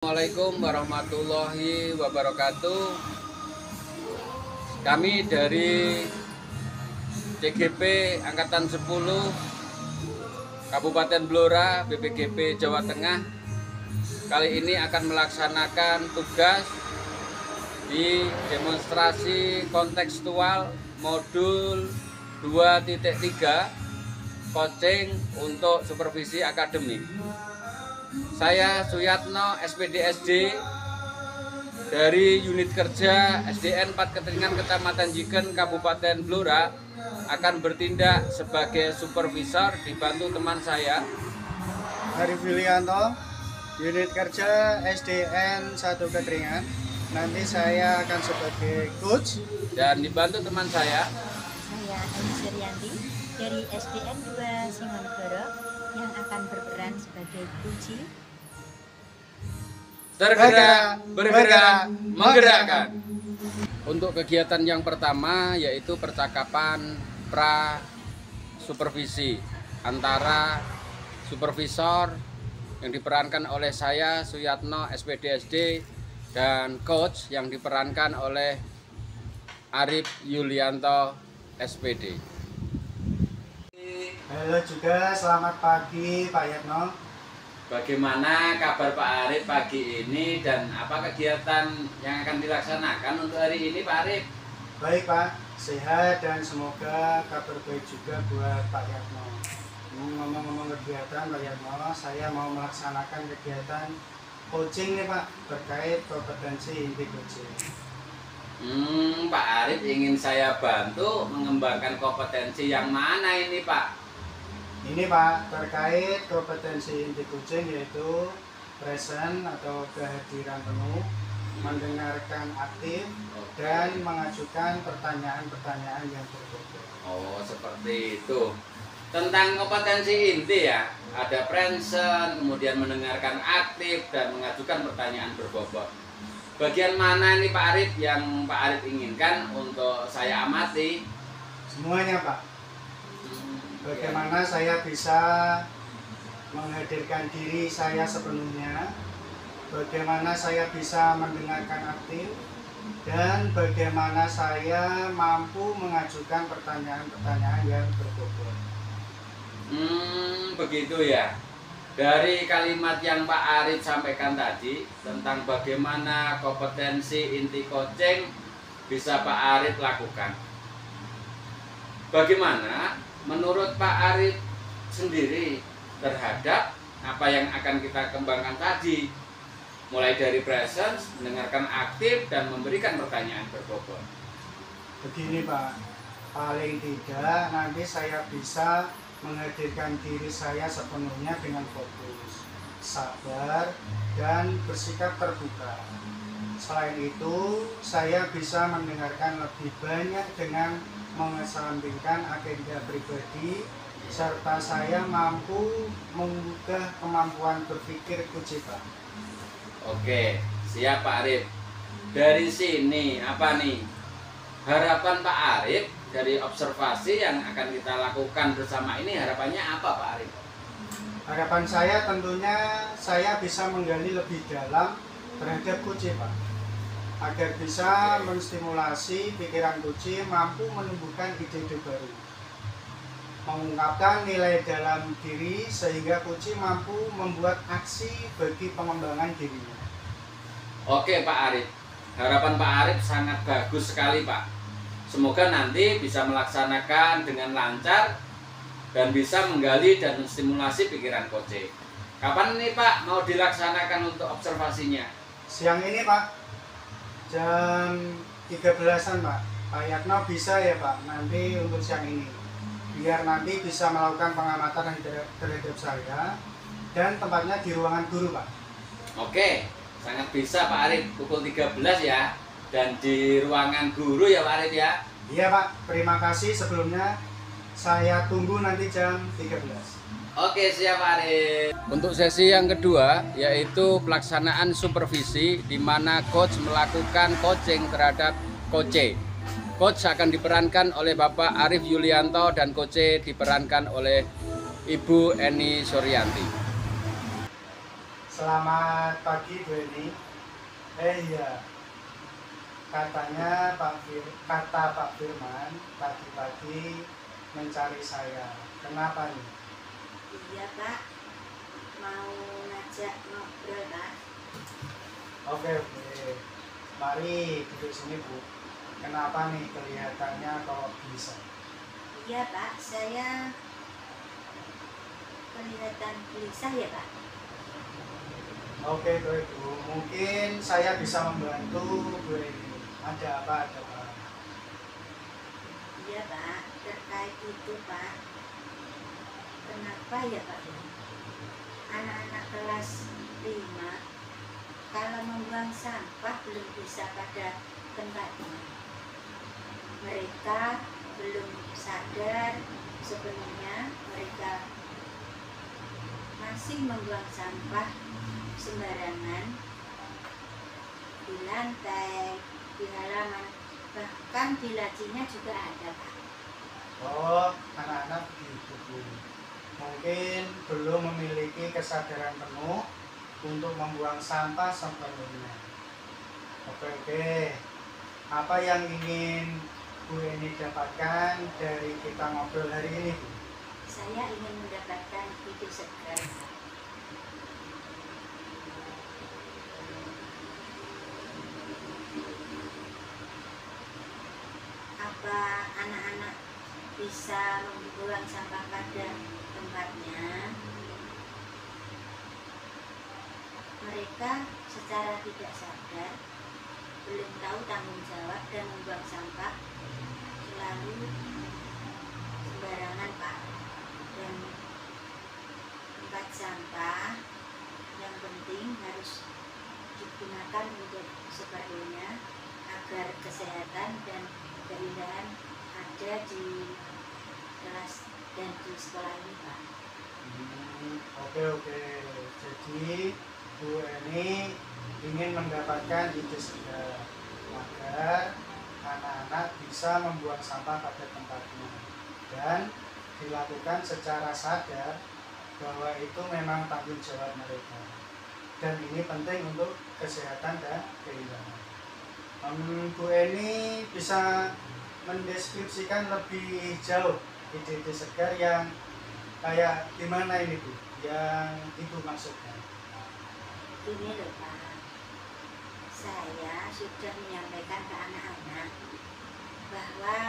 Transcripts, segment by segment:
Assalamualaikum warahmatullahi wabarakatuh. Kami dari CGP Angkatan 10 Kabupaten Blora BPGP Jawa Tengah kali ini akan melaksanakan tugas di demonstrasi kontekstual modul 2.3 coaching untuk supervisi akademik. Saya Suyatno SPDSD dari unit kerja SDN 4 Keteringan Kecamatan Jigen Kabupaten Blora akan bertindak sebagai supervisor dibantu teman saya Arif Yulianto, unit kerja SDN 1 Keteringan. Nanti saya akan sebagai coach dan dibantu teman saya Eni Suryanti dari SDN 2 Singonegoro yang akan berperan sebagai kunci. Tergerak, bergerak, menggerakkan. Untuk kegiatan yang pertama yaitu percakapan pra supervisi antara supervisor yang diperankan oleh saya Suyatno SPDSD dan coach yang diperankan oleh Arif Yulianto SPD. Halo juga, selamat pagi Pak Yatno. Bagaimana kabar Pak Arif pagi ini dan apa kegiatan yang akan dilaksanakan untuk hari ini Pak Arif? Baik Pak, sehat dan semoga kabar baik juga buat Pak Yatno. Ngomong-ngomong kegiatan Pak Yatno, saya mau melaksanakan kegiatan coaching nih Pak, terkait kompetensi inti coaching. Pak Arif ingin saya bantu mengembangkan kompetensi yang mana ini Pak? Ini Pak, terkait kompetensi inti coaching yaitu present atau kehadiran penuh, mendengarkan aktif, dan mengajukan pertanyaan-pertanyaan yang berbobot. Oh, seperti itu. Tentang kompetensi inti ya, ada present, kemudian mendengarkan aktif, dan mengajukan pertanyaan berbobot. Bagian mana ini Pak Arif yang Pak Arif inginkan untuk saya amati? Semuanya Pak. Bagaimana saya bisa menghadirkan diri saya sepenuhnya, bagaimana saya bisa mendengarkan aktif, dan bagaimana saya mampu mengajukan pertanyaan-pertanyaan yang berbobot. Begitu ya. Dari kalimat yang Pak Arif sampaikan tadi tentang bagaimana kompetensi inti coaching bisa Pak Arif lakukan. Bagaimana menurut Pak Arif sendiri terhadap apa yang akan kita kembangkan tadi, mulai dari presence, mendengarkan aktif, dan memberikan pertanyaan berbobot? Begini Pak, paling tidak nanti saya bisa menghadirkan diri saya sepenuhnya dengan fokus, sabar, dan bersikap terbuka. Selain itu, saya bisa mendengarkan lebih banyak dengan mengesampingkan agenda pribadi, serta saya mampu menggugah kemampuan berpikir kunci Pak. Oke, siap Pak Arif. Dari sini apa nih harapan Pak Arif dari observasi yang akan kita lakukan bersama ini, harapannya apa Pak Arif? Harapan saya tentunya saya bisa menggali lebih dalam terhadap kunci Pak, agar bisa menstimulasi pikiran kunci mampu menumbuhkan ide-ide baru, mengungkapkan nilai dalam diri sehingga kunci mampu membuat aksi bagi pengembangan dirinya. Oke Pak Arif, harapan Pak Arif sangat bagus sekali Pak. Semoga nanti bisa melaksanakan dengan lancar dan bisa menggali dan menstimulasi pikiran coaching. Kapan nih Pak mau dilaksanakan untuk observasinya? Siang ini Pak, jam 13-an Pak. Pak Yatno bisa ya Pak nanti untuk siang ini, biar nanti bisa melakukan pengamatan terhadap saya, dan tempatnya di ruangan guru Pak. Oke, sangat bisa Pak Arif, pukul 13 ya, dan di ruangan guru ya Pak Arif ya. Iya Pak, terima kasih sebelumnya. Saya tunggu nanti jam 13. Oke, siap Pak Arif. Untuk sesi yang kedua yaitu pelaksanaan supervisi di mana coach melakukan coaching terhadap coach. Coach akan diperankan oleh Bapak Arif Yulianto dan coach diperankan oleh Ibu Eni Suryanti. Selamat pagi Bu Eni. Iya, katanya kata Pak Firman pagi-pagi mencari saya. Kenapa nih? Iya Pak, mau ngajak ngobrol Pak. Oke, mari duduk sini Bu. Kenapa nih kelihatannya kok bisa? Iya Pak, saya kelihatan gelisah ya Pak. Oke, baik Bu. Mungkin saya bisa membantu Bu Eni. Ada apa? Iya Pak, terkait itu Pak. Kenapa ya Pak? Anak-anak kelas 5 kalau membuang sampah belum bisa pada tempatnya. Mereka belum sadar sebenarnya mereka masih membuang sampah sembarangan di lantai, di halaman, bahkan di lacinya juga ada Pak. Oh, anak-anak begitu Bu. Mungkin belum memiliki kesadaran penuh untuk membuang sampah sepenuhnya. Oke. Apa yang ingin Bu Eni dapatkan dari kita ngobrol hari ini Bu? Saya ingin mendapatkan ide segar. Apa anak-anak bisa membuang sampah pada tempatnya? Mereka secara tidak sadar belum tahu tanggung jawab dan membuang sampah selalu sembarangan Pak. Dan tempat sampah yang penting harus digunakan untuk seperlunya agar kesehatan dan keindahan ada di kelas dan di sekolah ini Pak. Oke. Jadi Bu Eni ingin mendapatkan ide segar agar anak-anak bisa membuang sampah pada tempatnya dan dilakukan secara sadar bahwa itu memang tanggung jawab mereka dan ini penting untuk kesehatan dan keindahan. Bu Eni bisa mendeskripsikan lebih jauh ide-ide segar yang kayak gimana ini Bu? Yang itu maksudnya? Ini loh Pak, saya sudah menyampaikan ke anak-anak bahwa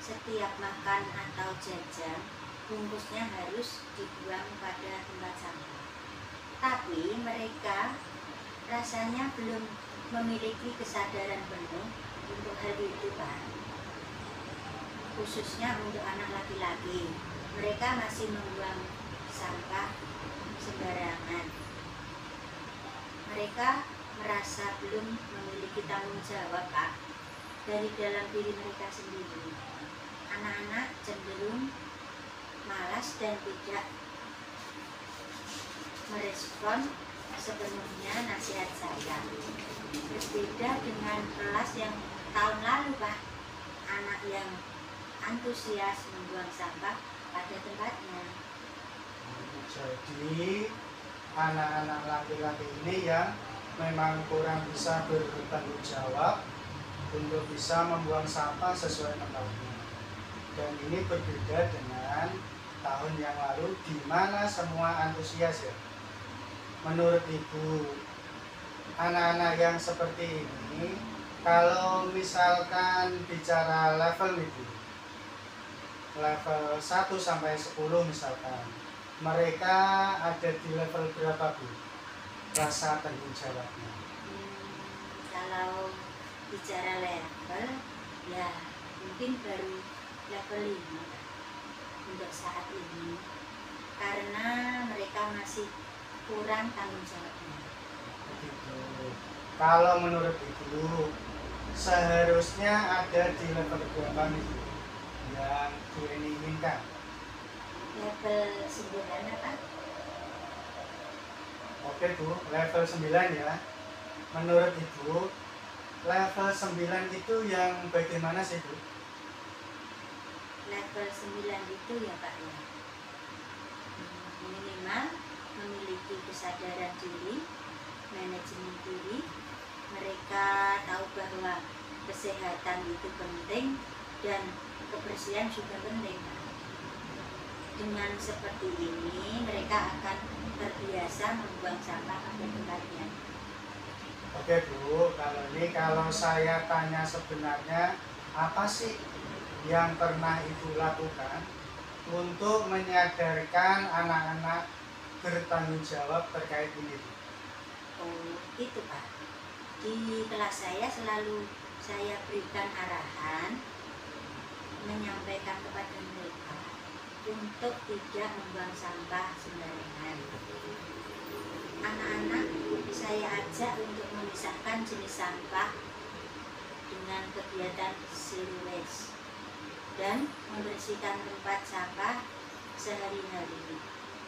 setiap makan atau jajan bungkusnya harus dibuang pada tempat sampah. Tapi mereka rasanya belum memiliki kesadaran penuh untuk hal itu Pak. Khususnya untuk anak laki-laki, mereka masih membuang sampah sembarangan. Mereka merasa belum memiliki tanggung jawab Pak dari dalam diri mereka sendiri. Anak-anak cenderung malas dan tidak merespon sepenuhnya nasihat saya. Berbeda dengan kelas yang tahun lalu Pak, anak yang antusias membuang sampah pada tempatnya. Jadi anak-anak laki-laki ini yang memang kurang bisa bertanggung jawab untuk bisa membuang sampah sesuai tempatnya. Dan ini berbeda dengan tahun yang lalu di mana semua antusias ya. Menurut Ibu, anak-anak yang seperti ini kalau misalkan bicara level Ibu, level 1 sampai 10 misalkan, mereka ada di level berapa Bu? Rasa tanggung jawabnya. Kalau bicara level, ya mungkin baru level 5 untuk saat ini, karena mereka masih kurang tanggung jawabnya. Begitu. Kalau menurut Ibu, seharusnya ada di level berapa Ibu yang Bu Eni inginkan? Level 9 apa? Oke Bu, level 9 ya. Menurut Ibu, level 9 itu yang bagaimana sih Bu? Level 9 itu ya Pak ya, minimal memiliki kesadaran diri, manajemen diri. Mereka tahu bahwa kesehatan itu penting dan kebersihan juga penting. Dengan seperti ini mereka akan terbiasa membuang sampah pada tempatnya. Oke Bu, kalau saya tanya sebenarnya apa sih yang pernah Ibu lakukan untuk menyadarkan anak-anak bertanggung jawab terkait ini? Oh, itu Pak. Di kelas saya selalu saya berikan arahan, menyampaikan kepada mereka untuk tidak membuang sampah sembarangan. Anak-anak saya ajak untuk memisahkan jenis sampah dengan kegiatan zero waste dan membersihkan tempat sampah sehari-hari.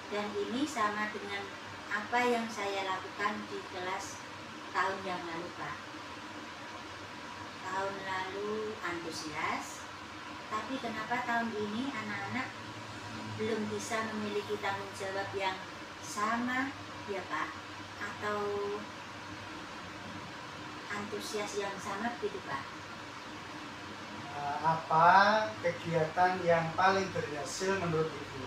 Dan ini sama dengan apa yang saya lakukan di kelas tahun yang lalu Pak. Tahun lalu antusias, tapi kenapa tahun ini anak-anak belum bisa memiliki tanggung jawab yang sama ya Pak, atau antusias yang sama gitu Pak? Apa kegiatan yang paling berhasil menurut Ibu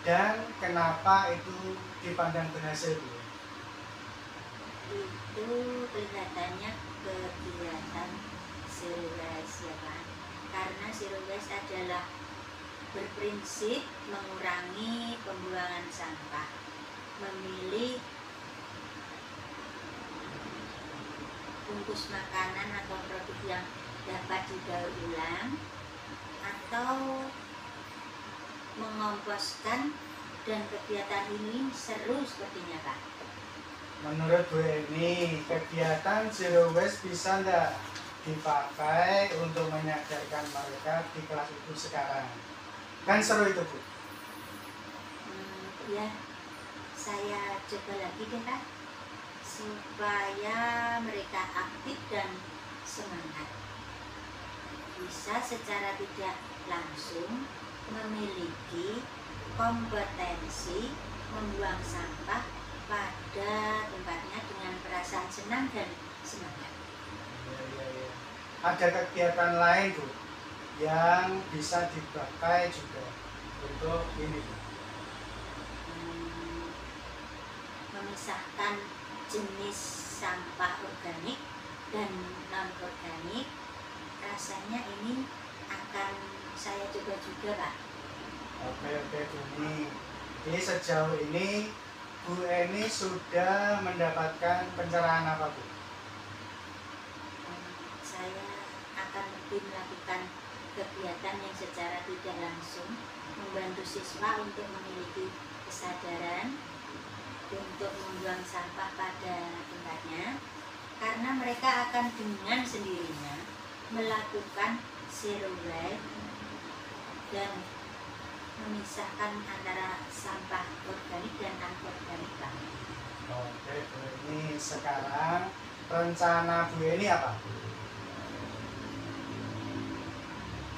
dan kenapa itu dipandang berhasil Bu? Itu kelihatannya kegiatan zero waste ya Pak, karena zero waste adalah berprinsip mengurangi pembuangan sampah, memilih bungkus makanan atau produk yang dapat didaur ulang, atau mengomposkan, dan kegiatan ini seru sepertinya Pak. Menurut Bu Eni, kegiatan zero waste bisa nggak dipakai untuk menyadarkan mereka di kelas itu sekarang? Kan seru itu Bu. Ya, saya coba lagi deh Pak, supaya mereka aktif dan semangat. Bisa secara tidak langsung memiliki kompetensi membuang sampah pada tempatnya dengan perasaan senang dan semangat. Ya. Ada kegiatan lain Bu yang bisa dipakai juga untuk ini Bu? Memisahkan jenis sampah organik dan non organik, rasanya ini akan saya coba juga Pak. Oke Bu Eni. Jadi sejauh ini Bu Eni sudah mendapatkan pencerahan apa Bu? Saya akan lebih melakukan kegiatan yang secara tidak langsung membantu siswa untuk memiliki kesadaran untuk membuang sampah pada tempatnya, karena mereka akan dengan sendirinya melakukan zero waste dan memisahkan antara sampah organik dan anorganik Pak. Oke Bu Eni, sekarang rencana Bu Eni apa?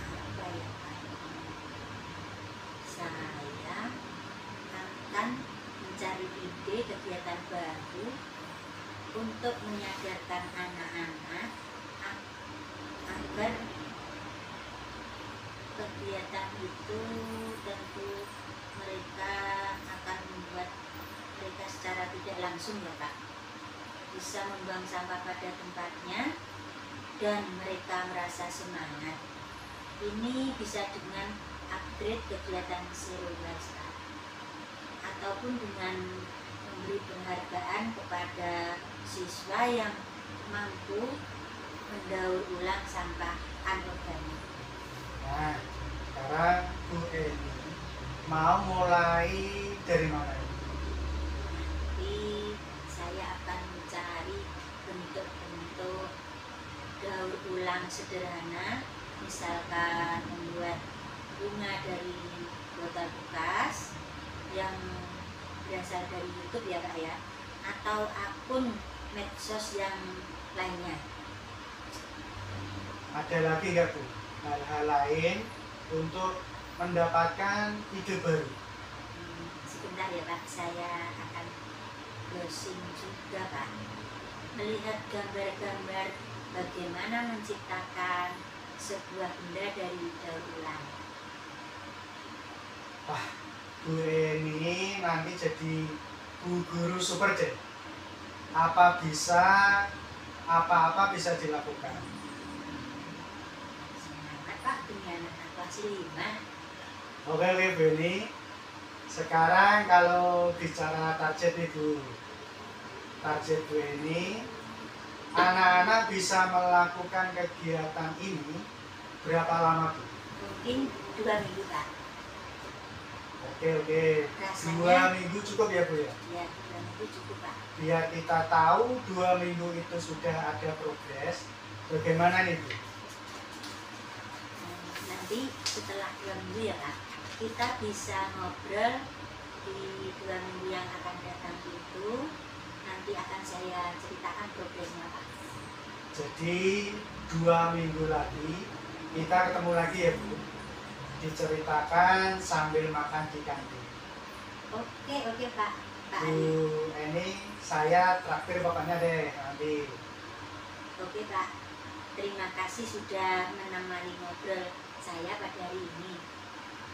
Apa ya Pak? Saya akan mencari ide kegiatan baru untuk menyadarkan anak-anak agar kegiatan itu tentu mereka akan membuat mereka secara tidak langsung ya Pak bisa membuang sampah pada tempatnya dan mereka merasa semangat. Ini bisa dengan upgrade kegiatan zero waste Pak, ataupun dengan memberi penghargaan kepada siswa yang mampu mendaur ulang sampah anorganik. Nah, sekarang Bu Eni mau mulai dari mana? Nanti saya akan mencari bentuk-bentuk daur ulang sederhana, misalkan membuat bunga dari botol bekas yang berasal dari YouTube ya Kak ya, atau akun medsos yang lainnya. Ada lagi nggak Bu hal-hal lain untuk mendapatkan ide baru? Sebentar sebentar ya Pak, saya akan browsing juga Pak, melihat gambar-gambar bagaimana menciptakan sebuah benda dari daur ulang. Wah, Bu Eni nanti jadi Bu Guru super deh. Apa-apa bisa dilakukan. Semangat Pak, dengan anak kelas 5. Oke Bu Eni. Sekarang kalau bicara target nih Bu, target Bu Eni, anak-anak bisa melakukan kegiatan ini berapa lama Bu? Mungkin 2 minggu Pak. Oke. Rasanya 2 minggu cukup ya Bu ya? ya 2 minggu cukup Pak. Biar kita tahu 2 minggu itu sudah ada progres. Bagaimana nih Bu? Nanti setelah 2 minggu ya Pak, kita bisa ngobrol di 2 minggu yang akan datang itu. Nanti akan saya ceritakan progresnya Pak. Jadi 2 minggu lagi kita ketemu lagi ya Bu. Diceritakan sambil makan di kantin. Oke Pak. Pak Bu Ari. Eni, saya traktir bapaknya deh nanti. Oke Pak. Terima kasih sudah menemani ngobrol saya pada hari ini.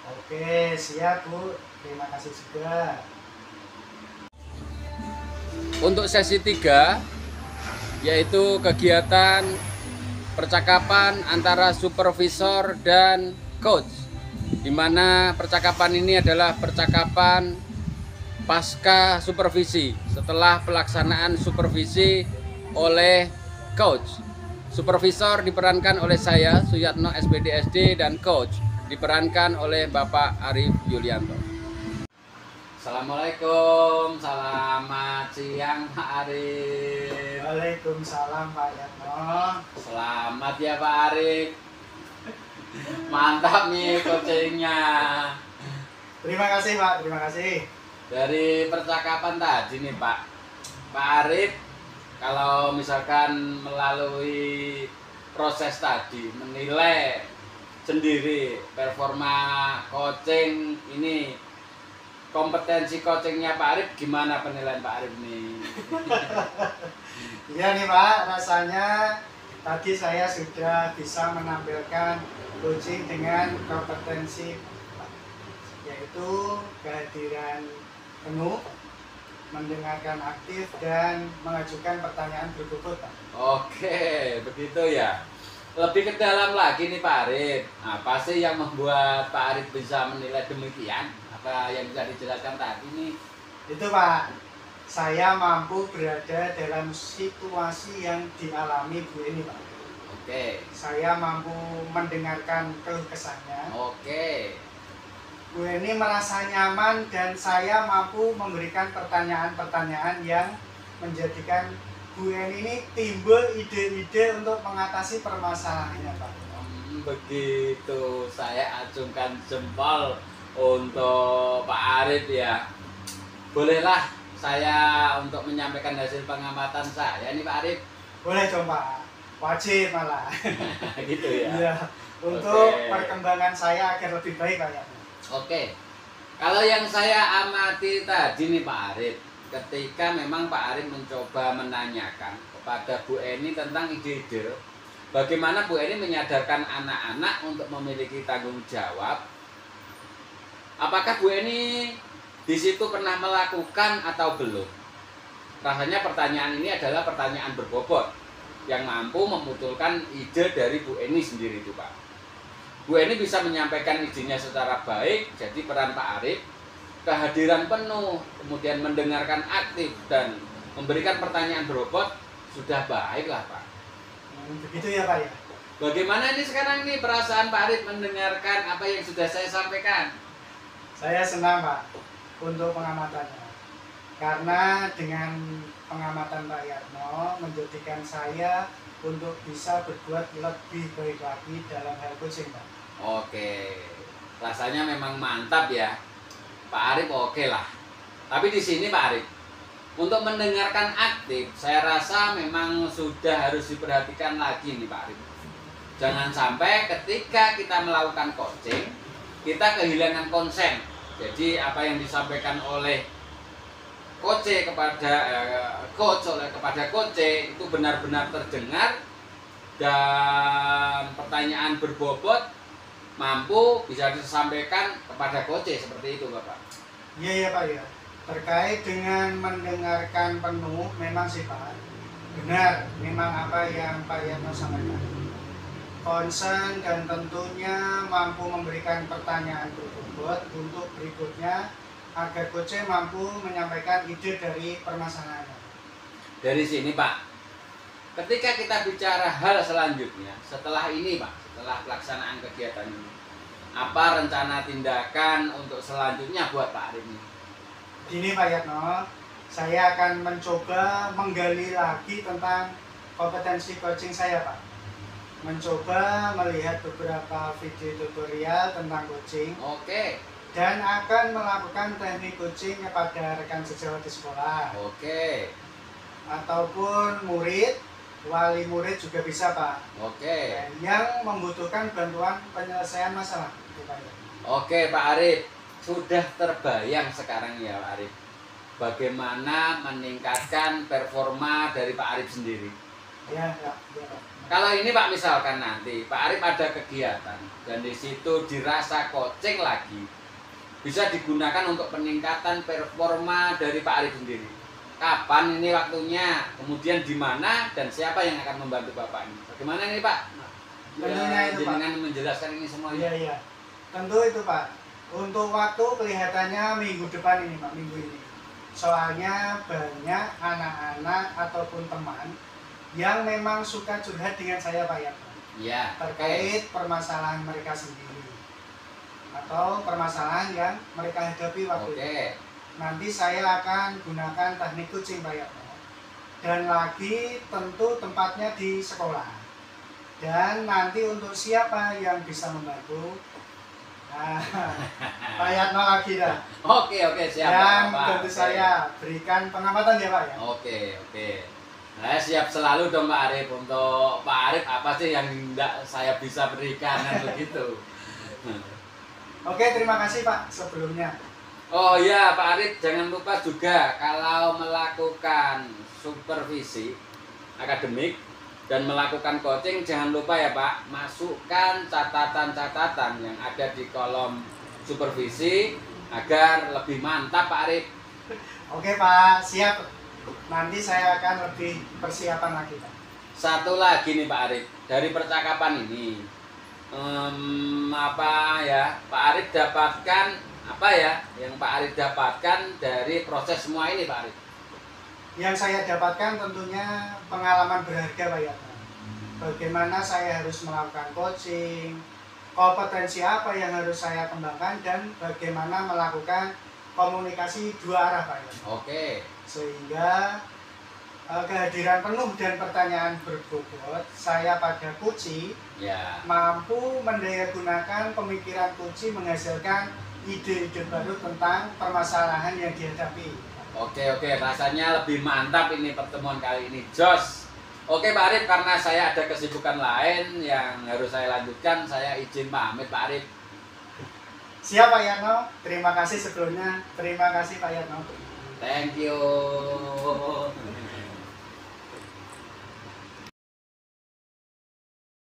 Oke, siap Bu. Terima kasih juga. Untuk sesi 3 yaitu kegiatan percakapan antara supervisor dan coach, di mana percakapan ini adalah percakapan pasca supervisi setelah pelaksanaan supervisi oleh coach. Supervisor diperankan oleh saya Suyatno SPDSD dan coach diperankan oleh Bapak Arif Yulianto. Assalamualaikum, selamat siang Pak Arif. Waalaikumsalam Pak Yatno. Selamat ya Pak Arif. Mantap nih coachingnya. Terima kasih Pak, terima kasih. Dari percakapan tadi nih Pak Arif, kalau misalkan melalui proses tadi menilai sendiri performa coaching ini, kompetensi coachingnya Pak Arif, gimana penilaian Pak Arif nih? Iya nih Pak, rasanya tadi saya sudah bisa menampilkan coaching dengan kompetensi yaitu kehadiran penuh, mendengarkan aktif, dan mengajukan pertanyaan berbobot Pak. Oke, begitu ya. Lebih ke dalam lagi nih Pak Arif, apa sih yang membuat Pak Arif bisa menilai demikian? Apa yang bisa dijelaskan tadi nih? Itu Pak, saya mampu berada dalam situasi yang dialami Bu ini Pak. Oke. Saya mampu mendengarkan keluh kesahnya. Oke. Bu ini merasa nyaman dan saya mampu memberikan pertanyaan-pertanyaan yang menjadikan Bu Eni ini timbul ide-ide untuk mengatasi permasalahannya Pak. Begitu, saya acungkan jempol untuk Pak Arif ya. Bolehlah saya untuk menyampaikan hasil pengamatan saya nih Pak Arif. Boleh dong Pak, wajib malah. Gitu ya. Iya, untuk Oke. perkembangan saya agar lebih baik Pak ya. Oke, kalau yang saya amati tadi nih Pak Arif, ketika memang Pak Arif mencoba menanyakan kepada Bu Eni tentang ide-ide bagaimana Bu Eni menyadarkan anak-anak untuk memiliki tanggung jawab, apakah Bu Eni di situ pernah melakukan atau belum? Rasanya pertanyaan ini adalah pertanyaan berbobot yang mampu memunculkan ide dari Bu Eni sendiri itu Pak. Bu Eni bisa menyampaikan idenya secara baik, jadi peran Pak Arif, kehadiran penuh, kemudian mendengarkan aktif dan memberikan pertanyaan berbobot, sudah baiklah Pak. Begitu ya Pak ya. Bagaimana ini sekarang nih perasaan Pak Arif mendengarkan apa yang sudah saya sampaikan? Saya senang Pak untuk pengamatannya. Karena dengan pengamatan Pak Yatno menjadikan saya untuk bisa berbuat lebih baik lagi dalam hal coaching Pak. Oke, rasanya memang mantap ya, Pak Arif. Oke lah. Tapi di sini Pak Arif, untuk mendengarkan aktif, saya rasa memang sudah harus diperhatikan lagi nih Pak Arif. Jangan sampai ketika kita melakukan coaching, kita kehilangan konsen. Jadi apa yang disampaikan oleh kepada coach itu benar-benar terdengar dan pertanyaan berbobot mampu bisa disampaikan kepada coach seperti itu Bapak. Iya ya Pak ya. Terkait dengan mendengarkan penuh memang sih Pak. Benar, memang apa yang Pak Yatno sampaikan. Concern dan tentunya mampu memberikan pertanyaan berbobot untuk berikutnya agar coach mampu menyampaikan ide dari permasalahannya. Dari sini Pak, ketika kita bicara hal selanjutnya setelah ini Pak, setelah pelaksanaan kegiatan ini, apa rencana tindakan untuk selanjutnya buat Pak Arif ini? Gini Pak Yatno, saya akan mencoba menggali lagi tentang kompetensi coaching saya Pak. Mencoba melihat beberapa video tutorial tentang coaching. Oke. Dan akan melakukan teknik coaching kepada rekan sejawat di sekolah. Oke. Ataupun murid, wali murid juga bisa Pak. Oke. Yang membutuhkan bantuan penyelesaian masalah. Oke Pak Arif, sudah terbayang sekarang ya Pak Arif, bagaimana meningkatkan performa dari Pak Arif sendiri. Ya. Kalau ini Pak, misalkan nanti Pak Arif ada kegiatan dan di situ dirasa coaching lagi, bisa digunakan untuk peningkatan performa dari Pak Arif sendiri. Kapan ini waktunya, kemudian di mana dan siapa yang akan membantu Bapak ini? Bagaimana ini Pak? Tentunya itu Pak. Dengan menjelaskan ini semuanya. Iya. Tentu itu Pak. Untuk waktu kelihatannya minggu depan ini Pak, minggu ini. Soalnya banyak anak-anak ataupun teman yang memang suka curhat dengan saya Pak ya. Iya. Terkait permasalahan mereka sendiri atau permasalahan yang mereka hadapi waktu itu. Nanti saya akan gunakan teknik coaching Pak ya. Dan lagi tentu tempatnya di sekolah. Dan nanti untuk siapa yang bisa membantu, Pak Yatno lagi dah. Oke, siap. Dan Pak. tentu saya berikan pengamatan ya Pak ya. Oke. Saya siap selalu dong Pak Arif. Untuk Pak Arif apa sih yang tidak saya bisa berikan kan begitu. Oke, terima kasih Pak sebelumnya. Oh iya Pak Arif, jangan lupa juga kalau melakukan supervisi akademik dan melakukan coaching, jangan lupa ya Pak, masukkan catatan-catatan yang ada di kolom supervisi agar lebih mantap Pak Arif. Oke Pak, siap. Nanti saya akan lebih persiapan lagi Pak. Satu lagi nih Pak Arif, dari percakapan ini Pak Arif dapatkan apa ya yang Pak Arif dapatkan dari proses semua ini Pak Arif? Yang saya dapatkan tentunya pengalaman berharga Pak Yatno. Bagaimana saya harus melakukan coaching, kompetensi apa yang harus saya kembangkan, dan bagaimana melakukan komunikasi dua arah Pak Yatno. Oke. Sehingga kehadiran penuh dan pertanyaan berbobot saya pada Kuci mampu mendayagunakan pemikiran Kuci menghasilkan ide-ide baru tentang permasalahan yang dihadapi. Oke, rasanya lebih mantap ini pertemuan kali ini, Jos. Oke Pak Arif, karena saya ada kesibukan lain yang harus saya lanjutkan, saya izin pamit Pak Arif. Siap Pak Yatno, terima kasih sebelumnya. Terima kasih Pak Yatno. Thank you.